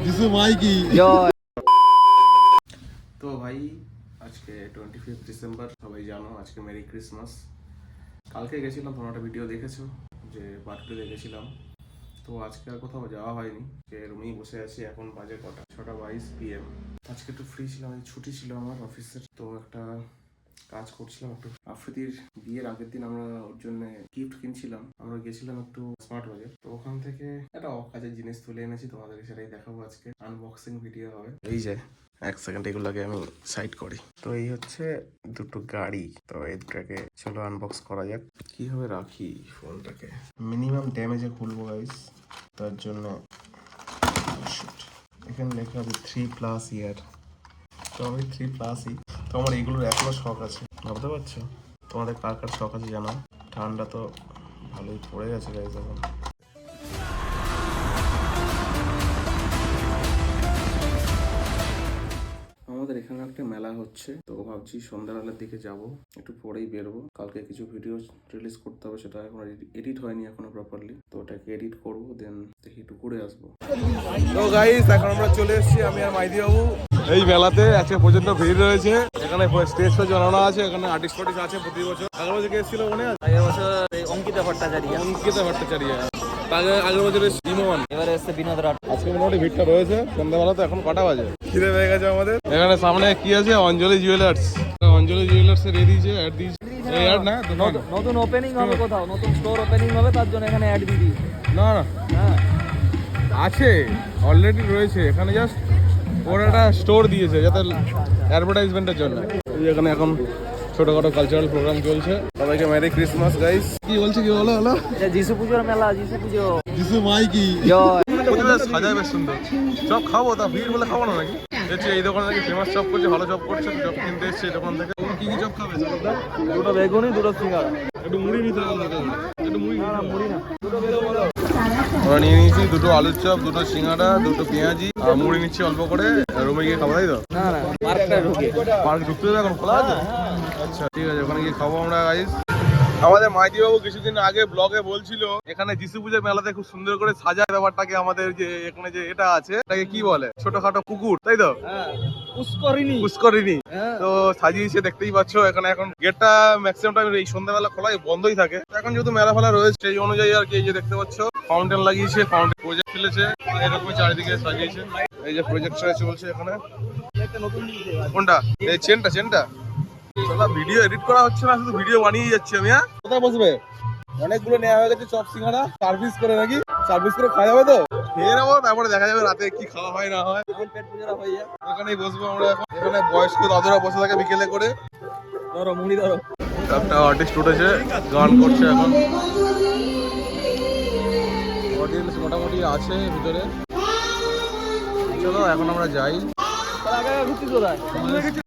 যিশু মাইকি জয়। তো ভাই আজকে 25 ডিসেম্বর, সবাই জানো আজকে মেরি ক্রিসমাস। কালকে গেছিলাম, তোমরা একটা ভিডিও দেখেছো যে বার্থডে গেছিলাম। তো আজকে আর কোথাও যাওয়া হয়নি, রুমেই বসে আছি। এখন বাজে কটা, 6:22 PM। আজকে একটু ফ্রি ছিলাম, ছুটি ছিল আমার অফিসের। তো একটা কাজ করছিলাম একটু। আফ্রিদির বিয়ের আগের দিন আমরা ওর জন্য গিফট কিনছিলাম। আমরা গেছিলাম একটু স্মার্ট বাজার, তো ওখান থেকে একটা কাজের জিনিস তুলে এনেছি, তোমাদেরকে সেটাই দেখাবো আজকে। আনবক্সিং ভিডিও হবে। এই যে এক সেকেন্ড, এগুলোকে আমি সাইড করি। তো এই হচ্ছে দুটো গাড়ি, তো এই দুটাকে চলো আনবক্স করা যাক। কিভাবে রাখি ফোনটাকে, মিনিমাম ড্যামেজে খুলবো গাইস, তার জন্য এখানে লেখা আছে 3+ ইয়ার। তো আমি 3+ই। তো আমার এইগুলোর এখনো শখ আছে, ভাবতে পারছো? তোমাদের কার কার শখ আছে জানাও। ঠান্ডা তো ভালোই পড়ে গেছে গাইস এখন। আমাদের এখানে একটা মেলা হচ্ছে, তো ভাবছি সন্ধ্যাবেলার দিকে যাব, একটু পরেই বেরোবো। কালকে কিছু ভিডিও রিলিজ করতে হবে, সেটা এখন এডিট হয়নি এখনো প্রপারলি, তো ওটাকে এডিট করবো, দেন দেখি একটু ঘুরে আসবো। তো গাইস এখন আমরা চলে এসেছি, আমি আর মাইদি বাবু এই মেলাতে। আজকে পর্যন্ত ভিড় রয়েছে, এখানে স্টেজ ফেজ বানানো আছে, এখানে আর্টিস্ট ফার্টিস্ট আছে প্রতি বছর। আগের বছর কে এসেছিল মনে আছে? আগের বছর অঙ্কিতা ভট্টাচার্য, আগের বছর ইমন, এবারে এসছে বিনোদ রাট। আজকে মোটামুটি ভিড়টা রয়েছে। সন্ধ্যাবেলা তো এখন কটা বাজে, খিদে পেয়ে গেছে আমাদের। এখানে সামনে কি আছে? অঞ্জলি জুয়েলার্স। অঞ্জলি জুয়েলার্স এর অ্যাড দিয়েছে। এই অ্যাড না, নতুন ওপেনিং হবে কোথাও, নতুন স্টোর ওপেনিং হবে, তার জন্য এখানে অ্যাড দিবি। না না হ্যাঁ আছে, অলরেডি রয়েছে এখানে। জাস্ট ওর একটা স্টোর দিয়েছে যাতে অ্যাডভার্টাইজমেন্টের জন্য। এখানে এখন ছোটখাটো কালচারাল প্রোগ্রাম চলছে। সবাইকে মেরি ক্রিসমাস গাইস। কি বলছে, কি বলো? হলো এটা যিশু পুজোর মেলা, যিশু পুজো। যিশু মাইকি জয়। সাজায় বেশ সুন্দর। চপ খাবো, তা ভিড় বলে খাবো না নাকি? দেখছি এই দোকানে নাকি ফেমাস চপ করছে, ভালো চপ করছে। চপ কিনতে এসছে এই দোকান থেকে। কি কি চপ খাবে? দুটো বেগুনি, দুটো সিঙ্গাড়া। একটু মুড়ি নিতে হবে, একটু মুড়ি না মুড়ি না, দুটো বেগুনি বলো। আমরা নিয়ে নিয়েছি দুটো আলুর চপ, দুটো সিঙ্গাড়া, দুটো পেঁয়াজি, আর মুড়ি নিচ্ছি অল্প করে। রুমে গিয়ে খাবো, তাই তো? না না, পার্কটা ঢুকে। পার্ক ঢুকতে হবে এখন, খোলা আছে? আচ্ছা ঠিক আছে, ওখানে গিয়ে খাবো আমরা গাইস। আমাদের মাইতি বাবু কিছুদিন আগে ব্লগে বলছিল এখানে যিশু পুজোর মেলাতে খুব সুন্দর করে সাজায় ব্যাপারটাকে। আমাদের যে এখানে যে এটা আছে, এটাকে কি বলে? ছোটখাটো পুকুর, তাই তো? পুষ্করিণী। তো সাজিয়েছে, দেখতেই পাচ্ছ। এখানে এখন গেটটা ম্যাক্সিমাম টাইম এই সন্ধ্যাবেলা খোলাই, বন্ধই থাকে। এখন যেহেতু মেলা ফেলা রয়েছে, সেই অনুযায়ী আর কি। এই যে দেখতে পাচ্ছ ফাউন্টেন লাগিয়েছে, ফাউন্টেন প্রজেক্ট ফেলেছে, এরকম চারিদিকে সাজিয়েছে। এই যে প্রজেক্টটা চলছে এখানে। কোনটা? এই চেনটা ভিডিও এডিট করা হচ্ছে না, শুধু ভিডিও বানিয়ে যাচ্ছি আমি। হ্যাঁ, কোথায় বসবে? অনেকগুলো নেওয়া হয়ে গেছে চপ সিঙ্গাড়া, সার্ভিস করে নাকি? সার্ভিস করে খাওয়া যাবে তো? খেয়ে নেবো, তারপরে দেখা যাবে রাতে কি খাওয়া হয় না হয়। পেট পুজোরা হয়ে যায়। এখানেই বসবো আমরা এখন। এখানে বয়স্ক দাদুরা বসে থাকে বিকেলে করে। ধরো মুড়ি ধরো। একটা আর্টিস্ট উঠেছে, গান করছে এখন। অডিয়েন্স মোটামুটি আছে ভিতরে। চলো এখন আমরা যাই। ঘুরতে কোথায়?